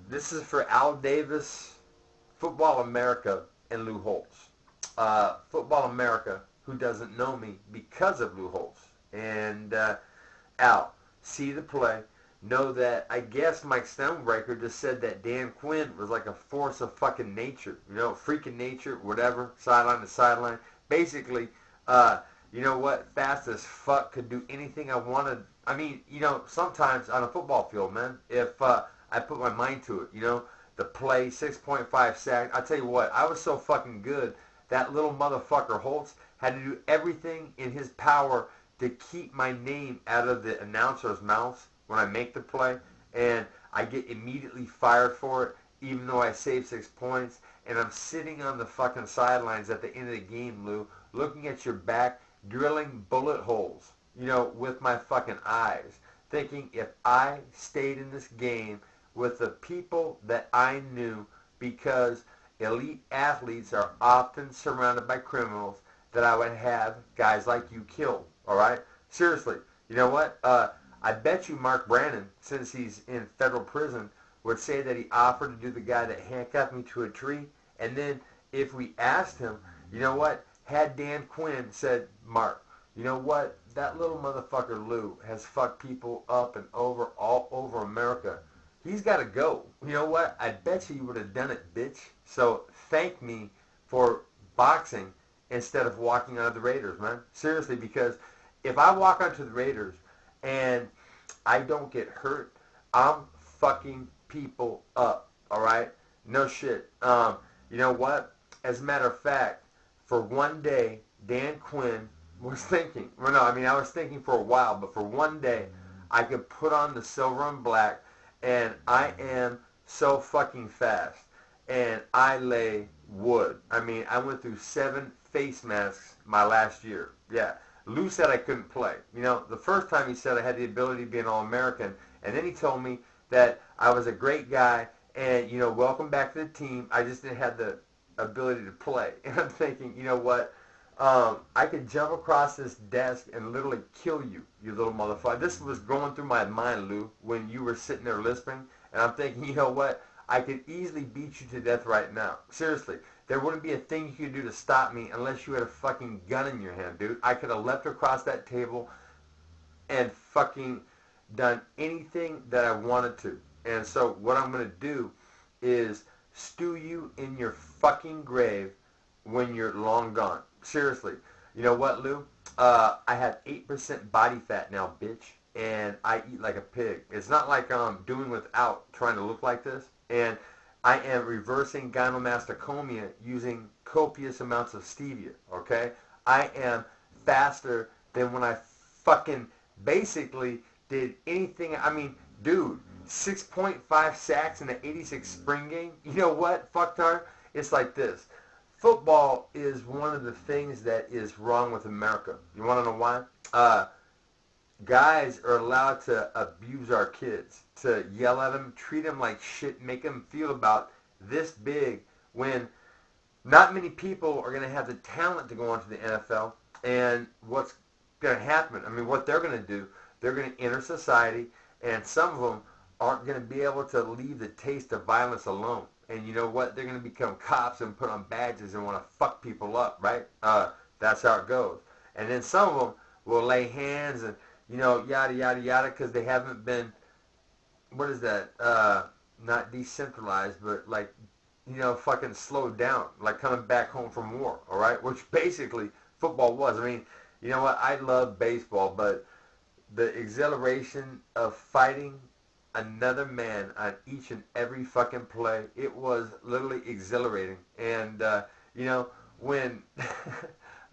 This is for Al Davis, Football America, and Lou Holtz. Football America, who doesn't know me because of Lou Holtz. And Al, see the play. Know that I guess Mike Stonebreaker just said that Dan Quinn was like a force of fucking nature. You know, freaking nature, whatever, sideline to sideline. Basically, you know what? Fast as fuck, could do anything I wanted. I mean, you know, sometimes on a football field, man, if I put my mind to it, you know, the play, 6.5 sack. I tell you what, I was so fucking good. That little motherfucker Holtz had to do everything in his power to keep my name out of the announcer's mouth when I make the play, and I get immediately fired for it, even though I saved 6 points, and I'm sitting on the fucking sidelines at the end of the game, Lou, looking at your back, drilling bullet holes, you know, with my fucking eyes, thinking if I stayed in this game with the people that I knew, because elite athletes are often surrounded by criminals, that I would have guys like you killed, all right? Seriously, you know what? I bet you Mark Brannon, since he's in federal prison, would say that he offered to do the guy that handcuffed me to a tree. And then if we asked him, you know what, had Dan Quinn said, Mark, you know what, that little motherfucker Lou has fucked people up and over all over America. He's got to go. You know what? I bet you would have done it, bitch. So thank me for boxing instead of walking onto the Raiders, man. Seriously, because if I walk onto the Raiders and I don't get hurt, I'm fucking people up, all right? No shit. You know what? As a matter of fact, for one day, Dan Quinn was thinking, well, no, I mean, I was thinking for a while, but for one day, I could put on the silver and black, and I am so fucking fast, and I lay wood. I mean, I went through 7 face masks my last year. Yeah. Lou said I couldn't play. You know, the first time he said I had the ability to be an All-American, and then he told me that I was a great guy, and, you know, welcome back to the team. I just didn't have the ability to play. And I'm thinking, you know what? I could jump across this desk and literally kill you, you little motherfucker. This was going through my mind, Lou, when you were sitting there listening, and I'm thinking, you know what? I could easily beat you to death right now. Seriously. There wouldn't be a thing you could do to stop me unless you had a fucking gun in your hand, dude. I could have leapt across that table and fucking done anything that I wanted to. And so what I'm going to do is stew you in your fucking grave when you're long gone. Seriously. You know what, Lou? I have 8% body fat now, bitch. And I eat like a pig. It's not like I'm doing without trying to look like this. And I am reversing gynecomastia using copious amounts of stevia, okay? I am faster than when I fucking basically did anything. I mean, dude, 6.5 sacks in the 86 spring game. You know what, fucktard? It's like this. Football is one of the things that is wrong with America. You want to know why? Guys are allowed to abuse our kids, to yell at them, treat them like shit, make them feel about this big when not many people are going to have the talent to go onto the NFL. And what's going to happen, I mean, what they're going to do, they're going to enter society, and some of them aren't going to be able to leave the taste of violence alone. And you know what? They're going to become cops and put on badges and want to fuck people up, right? That's how it goes. And then some of them will lay hands and, you know, yada, yada, yada, because they haven't been, what is that, not decentralized, but like, you know, fucking slowed down, like coming back home from war, all right? Which basically football was. I mean, you know what, I love baseball, but the exhilaration of fighting another man on each and every fucking play, it was literally exhilarating. And, you know, when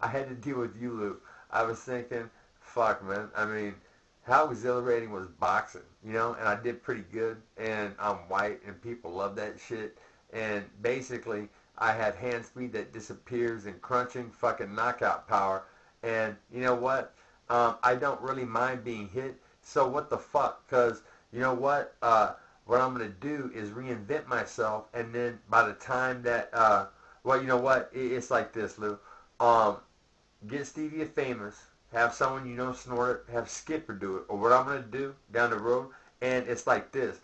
I had to deal with you, Lou, I was thinking, fuck, man. I mean, how exhilarating was boxing, you know? And I did pretty good, and I'm white, and people love that shit. And basically, I have hand speed that disappears and crunching fucking knockout power. And you know what? I don't really mind being hit. So what the fuck? Because you know what? What I'm going to do is reinvent myself. And then by the time that, well, you know what? It's like this, Lou. Get Stevia famous. Have someone you know snort it. Have Skipper do it. Or what I'm going to do down the road. And it's like this.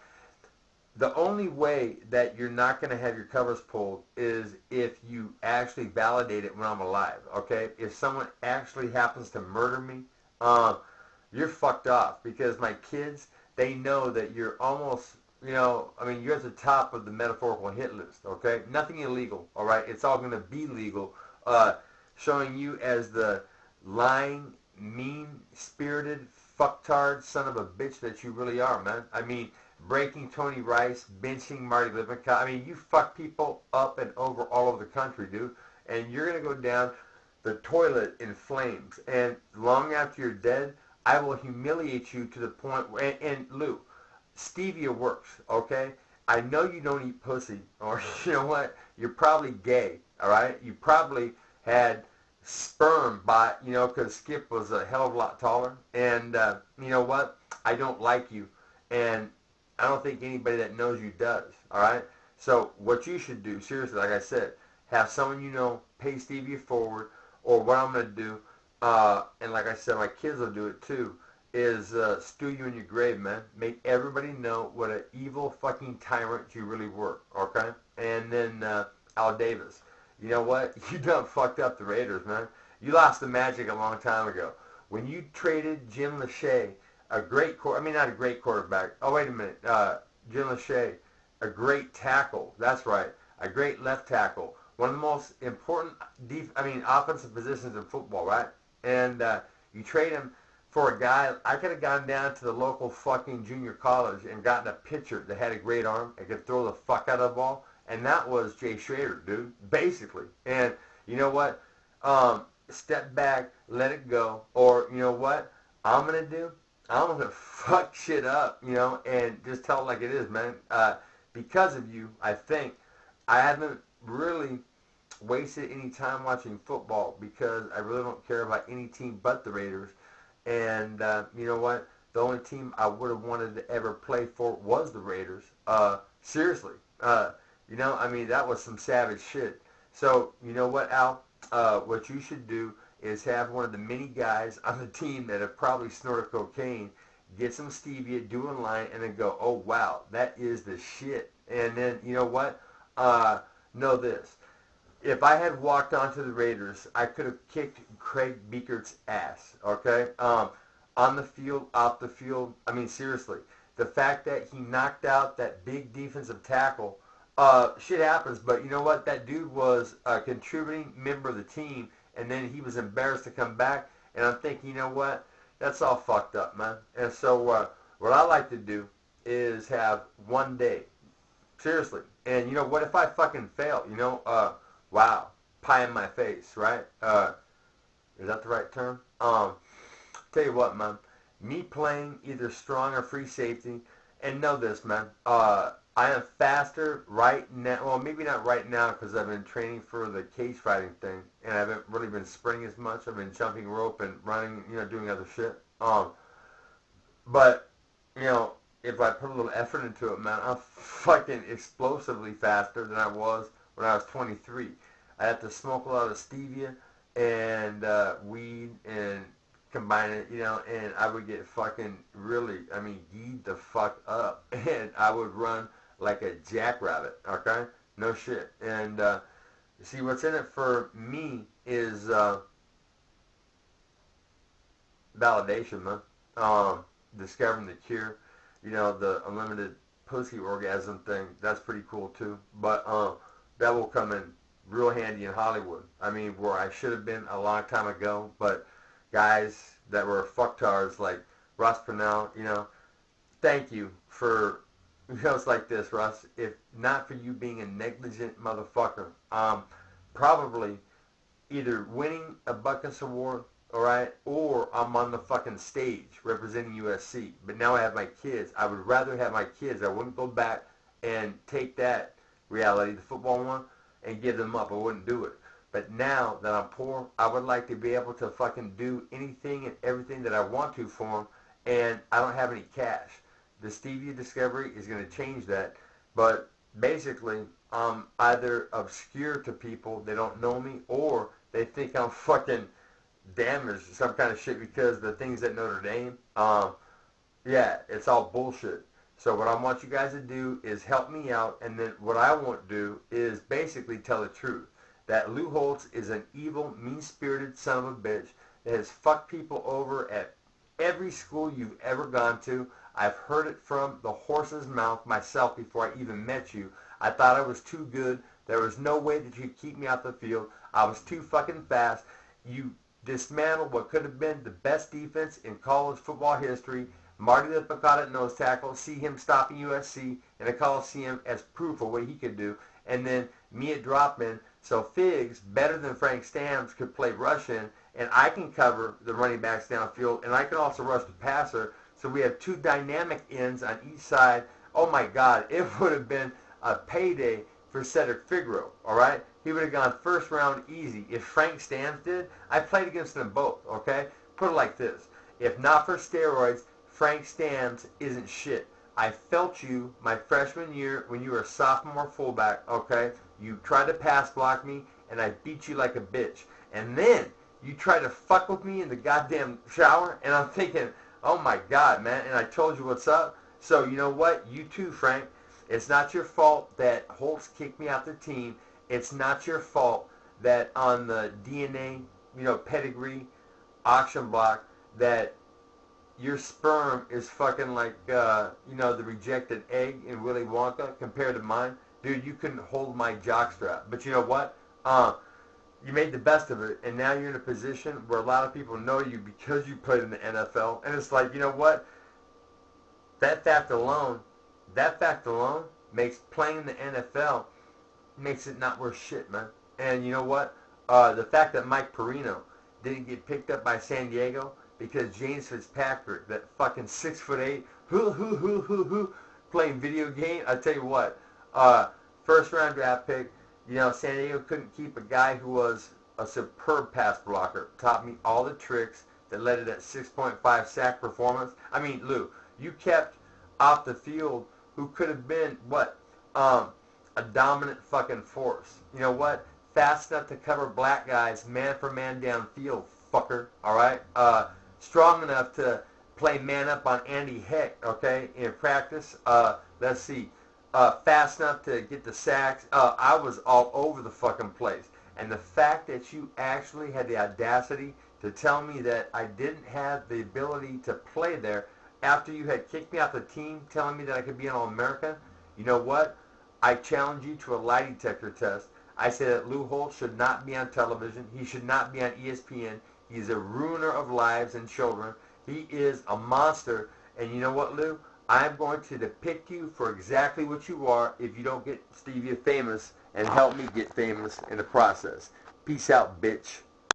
The only way that you're not going to have your covers pulled is if you actually validate it when I'm alive, okay? If someone actually happens to murder me, you're fucked off, because my kids, they know that you're almost, I mean, you're at the top of the metaphorical hit list, okay? Nothing illegal, all right? It's all going to be legal, showing you as the lying, mean-spirited, fucktard son of a bitch that you really are, man. I mean, breaking Tony Rice, benching Marty Lippincott. I mean, you fuck people up and over all over the country, dude. And you're going to go down the toilet in flames. And long after you're dead, I will humiliate you to the point where, and Lou, stevia works, okay? I know you don't eat pussy, or you know what? You're probably gay, all right? You probably had sperm by, because Skip was a hell of a lot taller. And you know what? I don't like you. And I don't think anybody that knows you does, all right? So what you should do, seriously, like I said, have someone you know pay stevia forward, or what I'm going to do, and like I said, my kids will do it too, is stew you in your grave, man. Make everybody know what an evil fucking tyrant you really were, okay? And then Al Davis, you know what? You done fucked up the Raiders, man. You lost the magic a long time ago. When you traded Jim Lachey, not a great quarterback. Oh, wait a minute. Jim Lachey, a great tackle. That's right. A great left tackle. One of the most important, offensive positions in football, right? And you trade him for a guy. I could have gone down to the local fucking junior college and gotten a pitcher that had a great arm and could throw the fuck out of the ball. And that was Jay Schrader, dude, basically. And you know what? Step back, let it go. Or you know what I'm going to do? I'm going to fuck shit up, and just tell it like it is, man. Because of you, I think I haven't really wasted any time watching football, because I really don't care about any team but the Raiders. And you know what? The only team I would have wanted to ever play for was the Raiders. Seriously. That was some savage shit. So, you know what, Al? What you should do is have one of the many guys on the team that have probably snorted cocaine get some stevia, do a line, and then go, oh, wow, that is the shit. And then, you know what? Know this. If I had walked onto the Raiders, I could have kicked Craig Beakert's ass, okay? On the field, off the field. I mean, seriously. The fact that he knocked out that big defensive tackle, shit happens, but you know what? That dude was a contributing member of the team, and then he was embarrassed to come back, and I'm thinking, you know what? That's all fucked up, man. And so what I like to do is have one day. Seriously. And you know, what if I fucking fail? Wow. Pie in my face, right? Is that the right term? Tell you what, man. Me playing either strong or free safety, and know this, man. I am faster right now. Well, maybe not right now, because I've been training for the cage fighting thing, and I haven't really been sprinting as much. I've been jumping rope and running, doing other shit. But, if I put a little effort into it, man, I'm fucking explosively faster than I was when I was 23. I had to smoke a lot of stevia and weed and combine it, and I would get fucking really, geed the fuck up, and I would run like a jackrabbit, okay? No shit. And see, what's in it for me is validation, man. Discovering the cure, the unlimited pussy orgasm thing, that's pretty cool too. But that will come in real handy in Hollywood. Where I should have been a long time ago, but guys that were fucktards like Ross Purnell, thank you for, it's like this, Russ. If not for you being a negligent motherfucker, probably either winning a Buckus Award, all right, or I'm on the fucking stage representing USC. But now I have my kids. I would rather have my kids. I wouldn't go back and take that reality, the football one, and give them up. I wouldn't do it. But now that I'm poor, I would like to be able to fucking do anything and everything that I want to for them, and I don't have any cash. The stevia discovery is going to change that, but basically, I'm either obscure to people, they don't know me, or they think I'm fucking damaged some kind of shit because the things at Notre Dame, yeah, it's all bullshit. So what I want you guys to do is help me out, and then what I won't do is basically tell the truth. That Lou Holtz is an evil, mean-spirited son of a bitch that has fucked people over at every school you've ever gone to. I've heard it from the horse's mouth myself before I even met you. I thought I was too good. There was no way that you could keep me out the field. I was too fucking fast. You dismantled what could have been the best defense in college football history. Marty the Picard at nose tackle, see him stopping USC in a Coliseum as proof of what he could do. And then me at drop-in, so Figs, better than Frank Stamms, could play rush-in, and I can cover the running backs downfield, and I can also rush the passer. So we have two dynamic ends on each side. Oh my God, it would have been a payday for Cedric Figaro, all right? He would have gone first round easy. If Frank Stamms did, I played against them both, okay? Put it like this. If not for steroids, Frank Stamms isn't shit. I felt you my freshman year when you were a sophomore fullback, okay? You tried to pass block me, and I beat you like a bitch. And then you tried to fuck with me in the goddamn shower, and I'm thinking, oh my God, man, and I told you what's up. So you know what? You too, Frank. It's not your fault that Holtz kicked me out the team. It's not your fault that on the DNA, pedigree auction block that your sperm is fucking like, the rejected egg in Willy Wonka compared to mine. Dude, you couldn't hold my jockstrap. But you know what? You made the best of it, and now you're in a position where a lot of people know you because you played in the NFL. And it's like, you know what? That fact alone makes playing in the NFL makes it not worth shit, man. And you know what? The fact that Mike Perino didn't get picked up by San Diego because James Fitzpatrick, that fucking 6'8", playing video game. I tell you what, first round draft pick. San Diego couldn't keep a guy who was a superb pass blocker. Taught me all the tricks that led to that 6.5 sack performance. I mean, Lou, you kept off the field who could have been a dominant fucking force. You know what? Fast enough to cover black guys man for man downfield, fucker. All right. Strong enough to play man up on Andy Heck. Okay, in practice. Let's see. Fast enough to get the sacks. I was all over the fucking place. And the fact that you actually had the audacity to tell me that I didn't have the ability to play there after you had kicked me off the team, telling me that I could be an All-American, you know what? I challenge you to a lie detector test. I say that Lou Holtz should not be on television. He should not be on ESPN. He's a ruiner of lives and children. He is a monster. And you know what, Lou? I'm going to depict you for exactly what you are if you don't get Stevia famous and help me get famous in the process. Peace out, bitch.